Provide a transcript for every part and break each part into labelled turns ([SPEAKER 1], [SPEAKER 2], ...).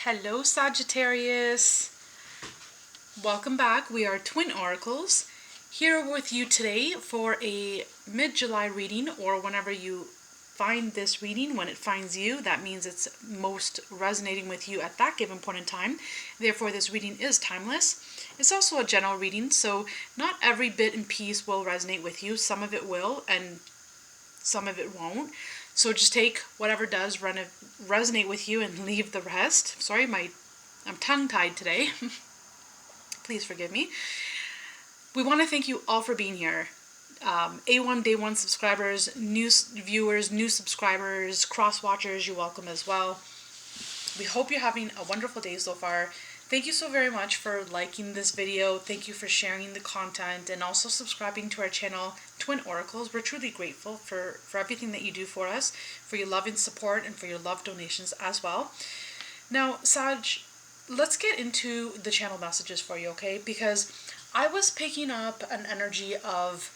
[SPEAKER 1] Hello Sagittarius, welcome back. We are Twin Oracles here with you today for a mid-July reading, or whenever you find this reading, when it finds you, that means it's most resonating with you at that given point in time. Therefore, this reading is timeless. It's also a general reading, so not every bit and piece will resonate with you. Some of it will and some of it won't. So just take whatever does resonate with you and leave the rest. Sorry, I'm tongue-tied today. Please forgive me. We want to thank you all for being here. A1 Day 1 subscribers, new viewers, new subscribers, cross-watchers, you're welcome as well. We hope you're having a wonderful day so far. Thank you so very much for liking this video. Thank you for sharing the content and also subscribing to our channel, Twin Oracles. We're truly grateful for everything that you do for us, for your love and support, and for your love donations as well. Now, Sag, let's get into the channel messages for you, okay? Because I was picking up an energy of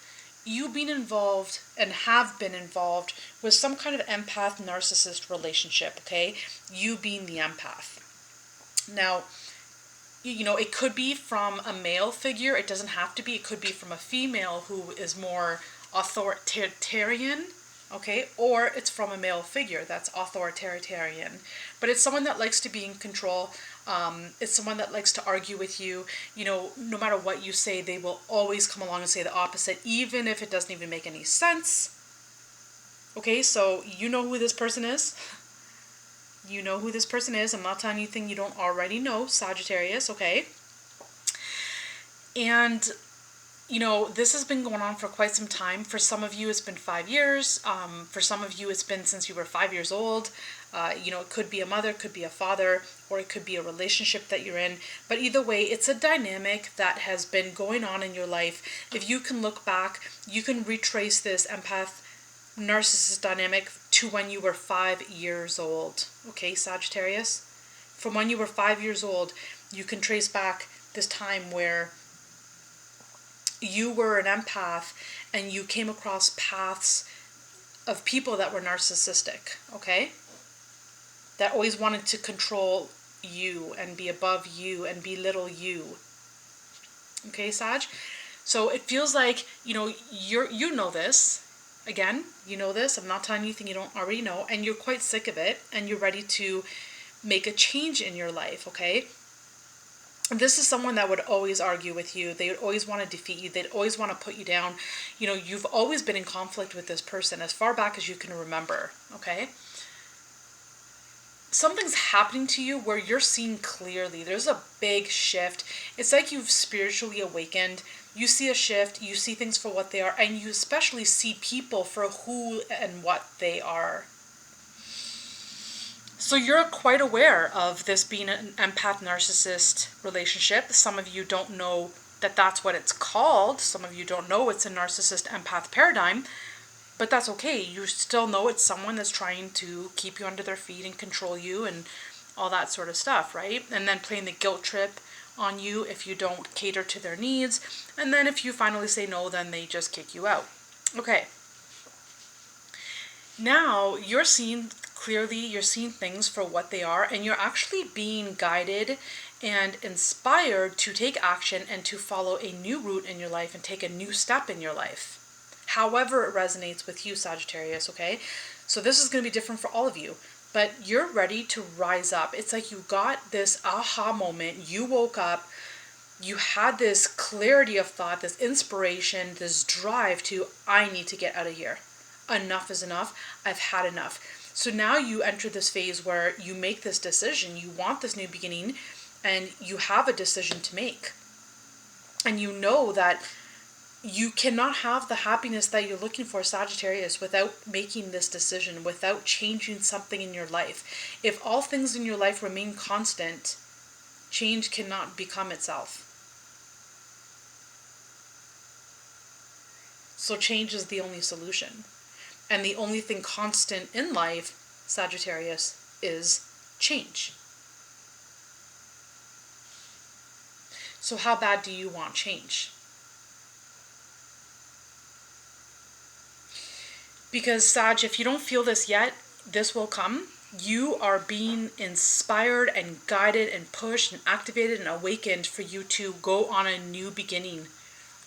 [SPEAKER 1] you being involved and have been involved with some kind of empath-narcissist relationship, okay? You being the empath. Now, you know, it could be from a male figure. It doesn't have to be. It could be from a female who is more authoritarian, okay? Or it's from a male figure that's authoritarian. But it's someone that likes to be in control. It's someone that likes to argue with you. You know, no matter what you say, they will always come along and say the opposite, even if it doesn't even make any sense. Okay, so you know who this person is. You know who this person is. I'm not telling you anything you don't already know, Sagittarius, okay? And, you know, this has been going on for quite some time. For some of you, it's been 5 years. For some of you, it's been since you were 5 years old. You know, it could be a mother, it could be a father, or it could be a relationship that you're in. But either way, it's a dynamic that has been going on in your life. If you can look back, you can retrace this empath narcissist dynamic to when you were 5 years old. Okay, Sagittarius? From when you were 5 years old, you can trace back this time where you were an empath and you came across paths of people that were narcissistic, okay? That always wanted to control you and be above you and belittle you. Okay, Sag? So it feels like, you know, you know this. Again, you know this. I'm not telling you anything you don't already know, and you're quite sick of it, and you're ready to make a change in your life, okay? This is someone that would always argue with you. They would always want to defeat you. They'd always want to put you down. You know, you've always been in conflict with this person as far back as you can remember, okay? Something's happening to you where you're seeing clearly. There's a big shift. It's like you've spiritually awakened. You see a shift, you see things for what they are, and you especially see people for who and what they are. So you're quite aware of this being an empath-narcissist relationship. Some of you don't know that that's what it's called. Some of you don't know it's a narcissist-empath paradigm. But that's okay. You still know it's someone that's trying to keep you under their feet and control you and all that sort of stuff, right? And then playing the guilt trip on you if you don't cater to their needs. And then if you finally say no, then they just kick you out. Okay. Now you're seeing clearly, you're seeing things for what they are, and you're actually being guided and inspired to take action and to follow a new route in your life and take a new step in your life. However it resonates with you, Sagittarius, okay? So this is going to be different for all of you, but you're ready to rise up. It's like you got this aha moment. You woke up, you had this clarity of thought, this inspiration, this drive to, I need to get out of here. Enough is enough. I've had enough. So now you enter this phase where you make this decision. You want this new beginning, and you have a decision to make. And you know that you cannot have the happiness that you're looking for, Sagittarius, without making this decision, without changing something in your life. If all things in your life remain constant, change cannot become itself. So change is the only solution. And the only thing constant in life, Sagittarius, is change. So how bad do you want change? Because, Sag, if you don't feel this yet, this will come. You are being inspired and guided and pushed and activated and awakened for you to go on a new beginning.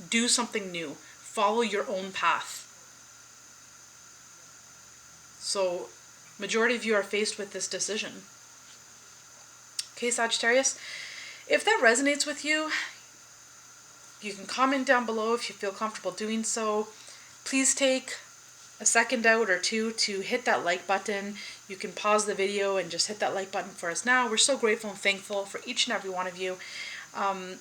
[SPEAKER 1] Do something new. Follow your own path. So, majority of you are faced with this decision. Okay, Sagittarius? If that resonates with you, you can comment down below if you feel comfortable doing so. Please take a second out or two to hit that like button. You can pause the video and just hit that like button for us now. We're so grateful and thankful for each and every one of you.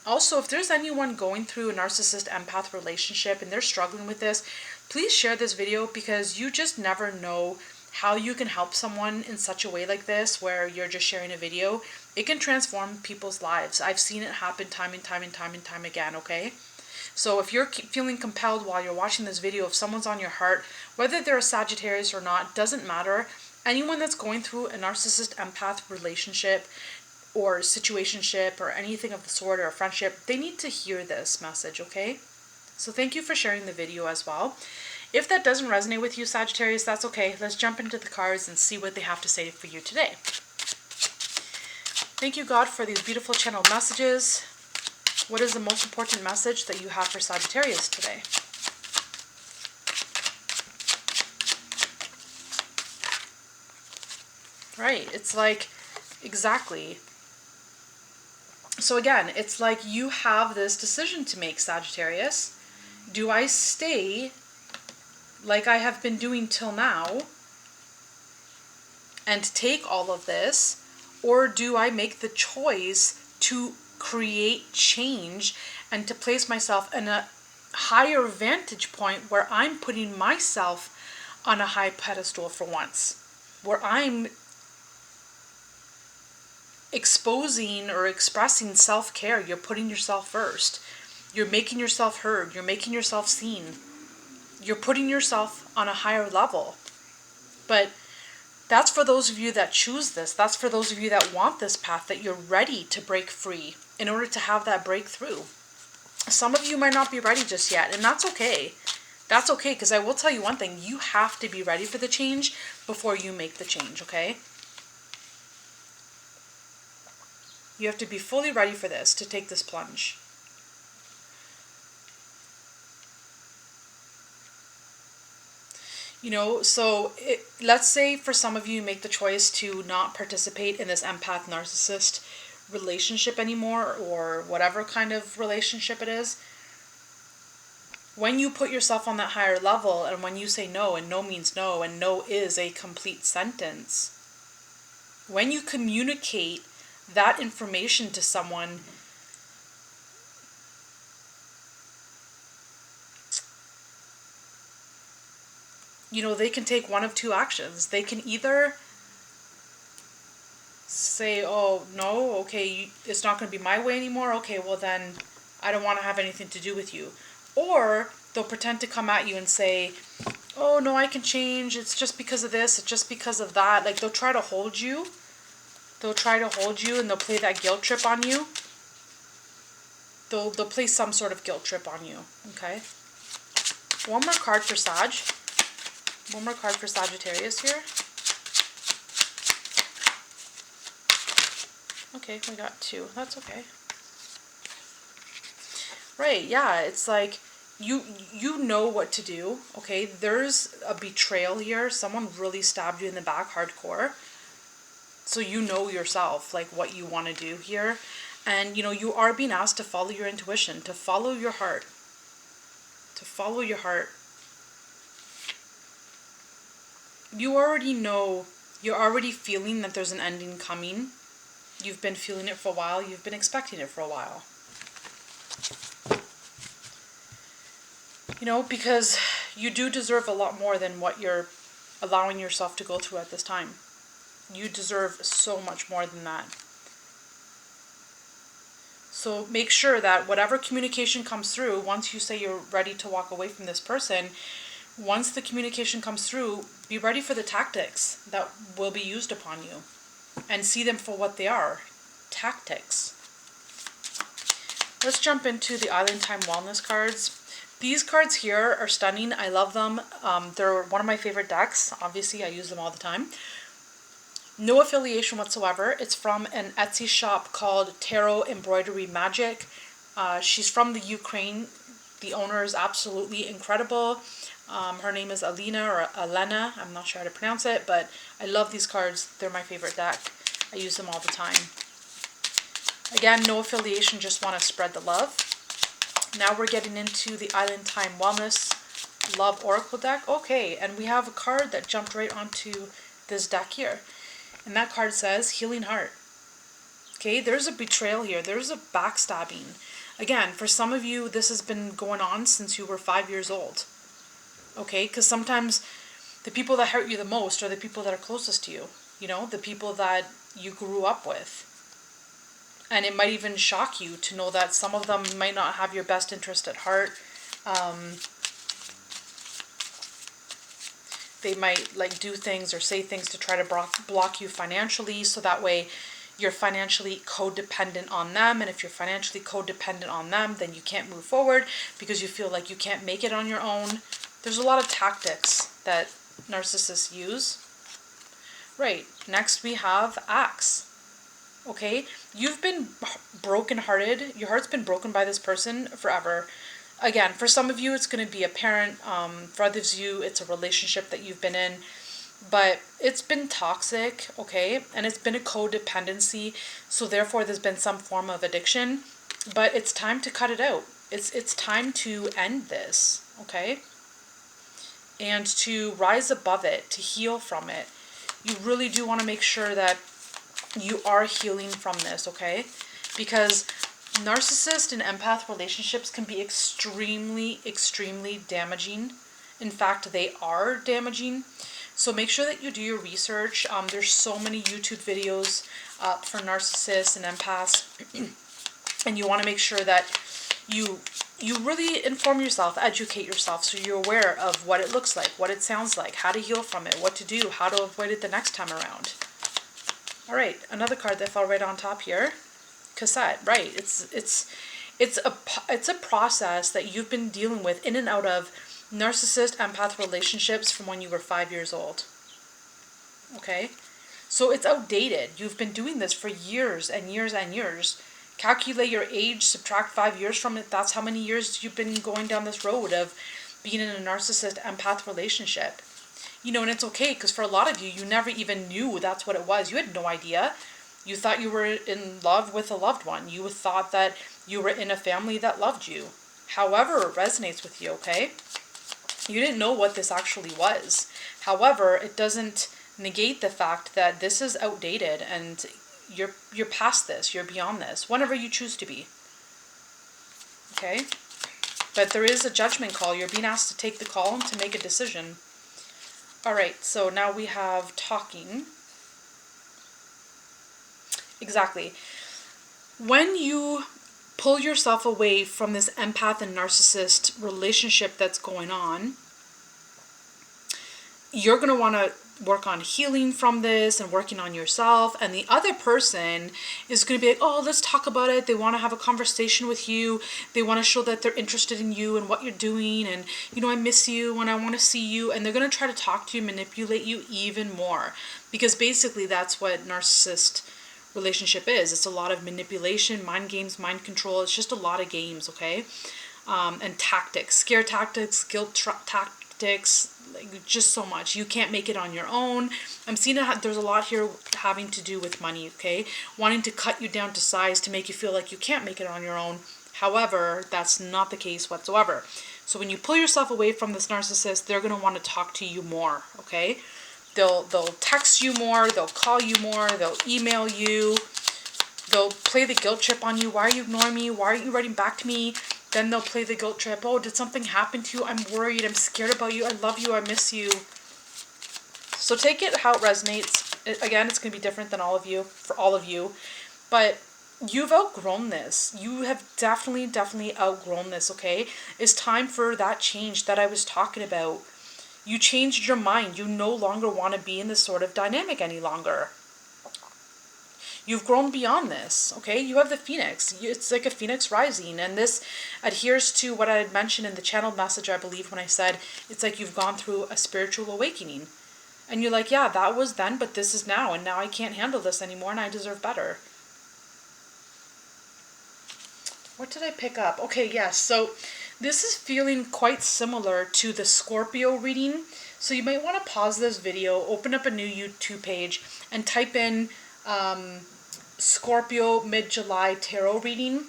[SPEAKER 1] Also, if there's anyone going through a narcissist-empath relationship and they're struggling with this, please share this video, because you just never know how you can help someone in such a way like this, where you're just sharing a video. It can transform people's lives. I've seen it happen time and time again, okay? So if you're feeling compelled while you're watching this video, if someone's on your heart, whether they're a Sagittarius or not, doesn't matter. Anyone that's going through a narcissist-empath relationship or situationship or anything of the sort, or a friendship, they need to hear this message, okay? So thank you for sharing the video as well. If that doesn't resonate with you, Sagittarius, that's okay. Let's jump into the cards and see what they have to say for you today. Thank you, God, for these beautiful channeled messages. What is the most important message that you have for Sagittarius today? Right, it's like, exactly. So again, it's like you have this decision to make, Sagittarius. Do I stay like I have been doing till now and take all of this, or do I make the choice to create change and to place myself in a higher vantage point where I'm putting myself on a high pedestal for once, where I'm exposing or expressing self-care? You're putting yourself first. You're making yourself heard. You're making yourself seen. You're putting yourself on a higher level. But that's for those of you that choose this. That's for those of you that want this path, that you're ready to break free in order to have that breakthrough. Some of you might not be ready just yet, and that's okay. That's okay, because I will tell you one thing. You have to be ready for the change before you make the change, okay? You have to be fully ready for this, to take this plunge. You know, so let's say for some of you make the choice to not participate in this empath narcissist relationship anymore, or whatever kind of relationship it is. When you put yourself on that higher level, and when you say no, and no means no, and no is a complete sentence, when you communicate that information to someone, you know, they can take one of two actions. They can either say, oh, no, okay, it's not going to be my way anymore. Okay, well then I don't want to have anything to do with you. Or they'll pretend to come at you and say, oh, no, I can change. It's just because of this. It's just because of that. Like, they'll try to hold you. They'll try to hold you, and they'll play that guilt trip on you. They'll play some sort of guilt trip on you, okay? One more card for Sag. One more card for Sagittarius here. Okay, we got two. That's okay. Right, yeah, it's like you know what to do, okay? There's a betrayal here. Someone really stabbed you in the back hardcore. So you know yourself, like, what you want to do here. And, you know, you are being asked to follow your intuition, to follow your heart. To follow your heart. You already know, you're already feeling that there's an ending coming. You've been feeling it for a while. You've been expecting it for a while. You know, because you do deserve a lot more than what you're allowing yourself to go through at this time. You deserve so much more than that. So make sure that whatever communication comes through, once you say you're ready to walk away from this person, once the communication comes through, be ready for the tactics that will be used upon you. And see them for what they are. Tactics. Let's jump into the Island Time Wellness cards. These cards here are stunning. I love them. They're one of my favorite decks. Obviously, I use them all the time. No affiliation whatsoever. It's from an Etsy shop called Tarot Embroidery Magic. She's from the Ukraine. The owner is absolutely incredible. Her name is Alina or Elena. I'm not sure how to pronounce it, but I love these cards. They're my favorite deck. I use them all the time. Again, no affiliation, just want to spread the love. Now we're getting into the Island Time Wellness Love Oracle deck. Okay, and we have a card that jumped right onto this deck here. And that card says Healing Heart. Okay, there's a betrayal here. There's a backstabbing. Again, for some of you, this has been going on since you were 5 years old. Okay, because sometimes the people that hurt you the most are the people that are closest to you. You know, the people that you grew up with. And it might even shock you to know that some of them might not have your best interest at heart. They might like do things or say things to try to block you financially, so that way you're financially codependent on them. And if you're financially codependent on them, then you can't move forward because you feel like you can't make it on your own. There's a lot of tactics that narcissists use. Right, next we have Axe. Okay, you've been brokenhearted. Your heart's been broken by this person forever. Again, for some of you, it's going to be a parent. For others of you, it's a relationship that you've been in. But it's been toxic, okay? And it's been a codependency. So therefore, there's been some form of addiction. But it's time to cut it out. It's time to end this, okay? And to rise above it, to heal from it. You really do want to make sure that you are healing from this, okay? Because narcissist and empath relationships can be extremely, extremely damaging. In fact, they are damaging. So make sure that you do your research. There's so many YouTube videos for narcissists and empaths. And you want to make sure that you really inform yourself, educate yourself, so you're aware of what it looks like, what it sounds like, how to heal from it, what to do, how to avoid it the next time around. All right, another card that fell right on top here, Cassette. Right, it's a process that you've been dealing with in and out of narcissist empath relationships from when you were 5 years old. Okay, so it's outdated. You've been doing this for years and years and years. Calculate your age, subtract 5 years from it. That's how many years you've been going down this road of being in a narcissist empath relationship. You know, and it's okay, because for a lot of you, you never even knew that's what it was. You had no idea. You thought you were in love with a loved one. You thought that you were in a family that loved you. However, it resonates with you, okay? You didn't know what this actually was. However, it doesn't negate the fact that this is outdated and you're past this. You're beyond this, whenever you choose to be. Okay? But there is a judgment call. You're being asked to take the call and to make a decision. All right, so now we have talking. Exactly. When you pull yourself away from this empath and narcissist relationship that's going on, you're going to want to work on healing from this and working on yourself. And the other person is going to be like, oh, let's talk about it. They want to have a conversation with you. They want to show that they're interested in you and what you're doing. And, you know, I miss you and I want to see you. And they're going to try to talk to you, manipulate you even more. Because basically that's what narcissist relationship is. It's a lot of manipulation, mind games, mind control. It's just a lot of games, okay? And tactics, scare tactics, guilt tactics, like just so much. You can't make it on your own. I'm seeing there's a lot here having to do with money, okay? Wanting to cut you down to size to make you feel like you can't make it on your own. However, that's not the case whatsoever. So when you pull yourself away from this narcissist, they're going to want to talk to you more, okay? They'll text you more, they'll call you more, they'll email you, they'll play the guilt trip on you. Why are you ignoring me? Why aren't you writing back to me? Then they'll play the guilt trip. Oh, did something happen to you? I'm worried. I'm scared about you. I love you. I miss you. So take it how it resonates. Again, it's going to be different than all of you, for all of you. But you've outgrown this. You have definitely outgrown this, okay? It's time for that change that I was talking about. You changed your mind. You no longer want to be in this sort of dynamic any longer. You've grown beyond this, okay? You have the phoenix. It's like a phoenix rising. And this adheres to what I had mentioned in the channeled message, I believe, when I said it's like you've gone through a spiritual awakening. And you're like, yeah, that was then, but this is now, and now I can't handle this anymore, and I deserve better. What did I pick up? Okay, yes, so this is feeling quite similar to the Scorpio reading. So you might want to pause this video, open up a new YouTube page, and type in Scorpio mid-July tarot reading.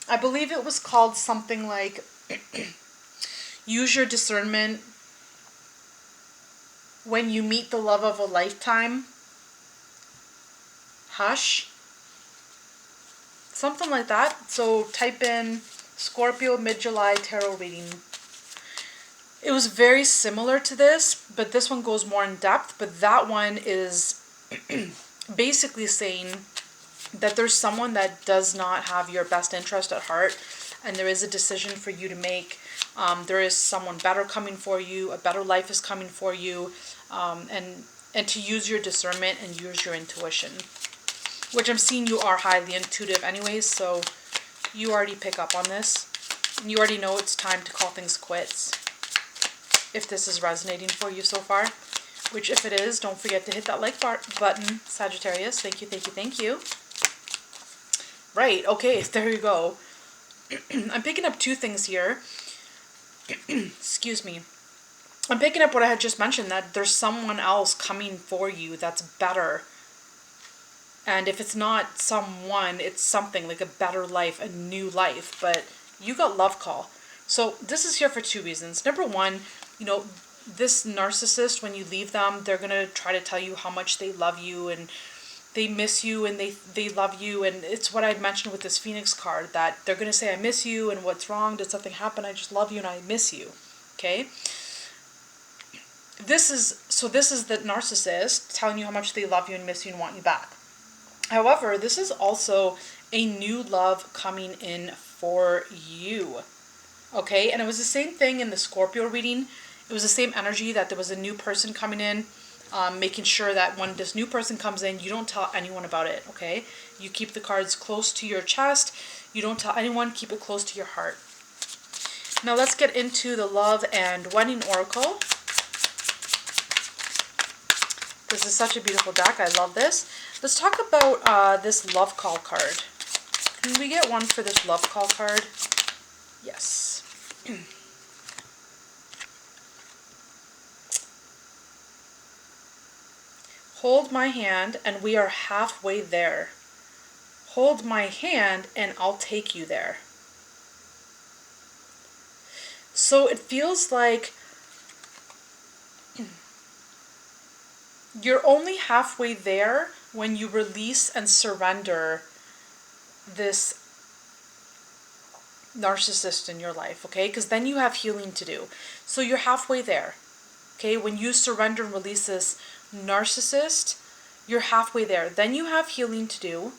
[SPEAKER 1] I believe it was called something like Use Your Discernment When You Meet the Love of a Lifetime. Hush. Something like that. So type in Scorpio mid-July tarot reading. It was very similar to this, but this one goes more in depth. But that one is basically saying that there's someone that does not have your best interest at heart, and there is a decision for you to make. There is someone better coming for you, a better life is coming for you, and to use your discernment and use your intuition, which I'm seeing you are highly intuitive anyways, so you already pick up on this. You already know it's time to call things quits, if this is resonating for you so far. Which, if it is, don't forget to hit that like button, Sagittarius. Thank you, thank you, thank you. Right, okay, there you go. I'm picking up two things here. Excuse me. I'm picking up what I had just mentioned, that there's someone else coming for you that's better. And if it's not someone, it's something like a better life, a new life. But you got love call. So this is here for two reasons. Number one, you know, this narcissist, when you leave them, they're going to try to tell you how much they love you and they miss you and they love you. And it's what I'd mentioned with this Phoenix card, that they're going to say, I miss you, and what's wrong? Did something happen? I just love you and I miss you. Okay? This is the narcissist telling you how much they love you and miss you and want you back. However, this is also a new love coming in for you. Okay? And it was the same thing in the Scorpio reading. It was the same energy, that there was a new person coming in, making sure that when this new person comes in, you don't tell anyone about it, okay? You keep the cards close to your chest. You don't tell anyone. Keep it close to your heart. Now let's get into the Love and Wedding Oracle. This is such a beautiful deck. I love this. Let's talk about this Love Call card. Can we get one for this Love Call card? Yes. Hold my hand and we are halfway there. Hold my hand and I'll take you there. So it feels like you're only halfway there when you release and surrender this narcissist in your life, okay? Because then you have healing to do. So you're halfway there, okay? When you surrender and release this narcissist, you're halfway there. Then you have healing to do,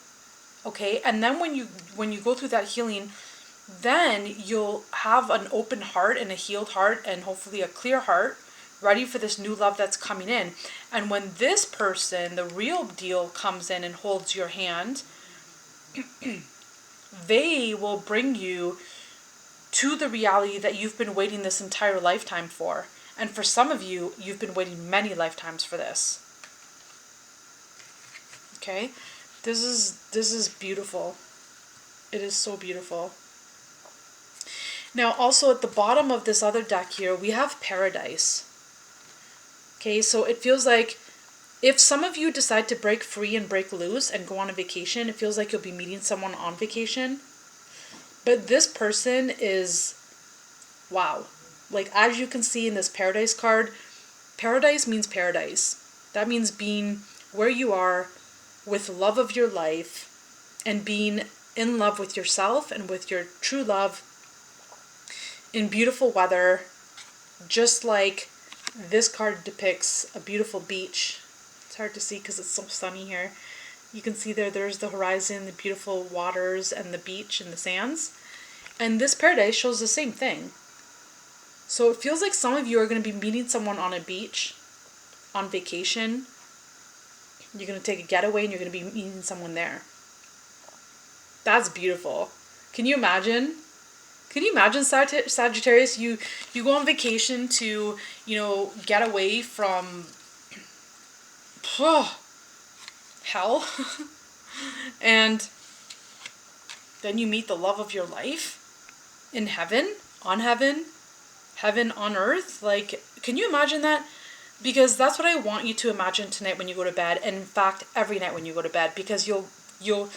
[SPEAKER 1] okay? And then when you go through that healing, then you'll have an open heart and a healed heart and hopefully a clear heart, ready for this new love that's coming in. And when this person, the real deal, comes in and holds your hand, they will bring you to the reality that you've been waiting this entire lifetime for. And for some of you, you've been waiting many lifetimes for this. Okay? This is beautiful. It is so beautiful. Now, also at the bottom of this other deck here, we have Paradise. Okay, so it feels like if some of you decide to break free and break loose and go on a vacation, it feels like you'll be meeting someone on vacation. But this person is, wow. Like, as you can see in this Paradise card, Paradise means paradise. That means being where you are with love of your life and being in love with yourself and with your true love in beautiful weather, just like this card depicts a beautiful beach. It's hard to see because it's so sunny here. You can see there's the horizon, the beautiful waters, and the beach and the sands. And this Paradise shows the same thing. So it feels like some of you are going to be meeting someone on a beach, on vacation. You're going to take a getaway and you're going to be meeting someone there. That's beautiful. Can you imagine? Can you imagine, Sagittarius? You go on vacation to, get away from hell. And then you meet the love of your life in heaven, heaven on earth. Like, can you imagine that? Because that's what I want you to imagine tonight when you go to bed, and in fact every night when you go to bed, because you'll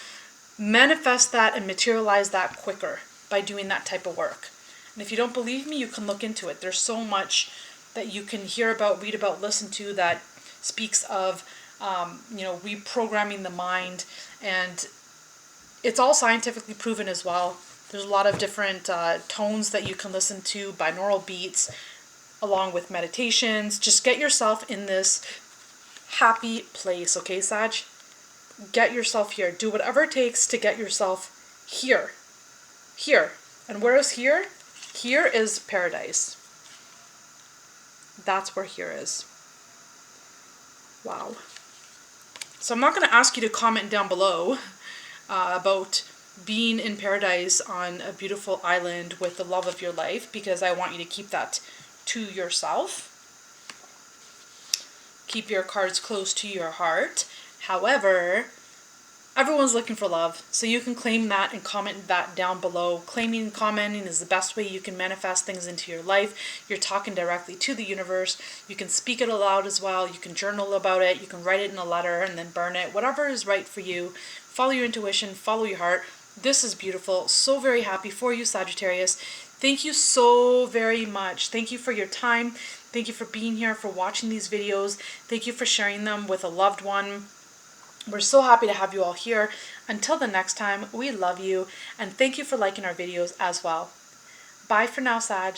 [SPEAKER 1] manifest that and materialize that quicker by doing that type of work. And if you don't believe me, you can look into it. There's so much that you can hear about, read about, listen to that speaks of reprogramming the mind, and it's all scientifically proven as well. There's a lot of different tones that you can listen to, binaural beats, along with meditations. Just get yourself in this happy place, okay, Sag? Get yourself here. Do whatever it takes to get yourself here. Here. And where is here? Here is paradise. That's where here is. Wow. So I'm not going to ask you to comment down below about being in paradise on a beautiful island with the love of your life, because I want you to keep that to yourself. Keep your cards close to your heart. However, everyone's looking for love, so you can claim that and comment that down below. Claiming and commenting is the best way you can manifest things into your life. You're talking directly to the universe. You can speak it aloud as well. You can journal about it. You can write it in a letter and then burn it. Whatever is right for you. Follow your intuition. Follow your heart. This is beautiful. So very happy for you, Sagittarius. Thank you so very much. Thank you for your time. Thank you for being here, for watching these videos. Thank you for sharing them with a loved one. We're so happy to have you all here. Until the next time, we love you, and thank you for liking our videos as well. Bye for now, Sag.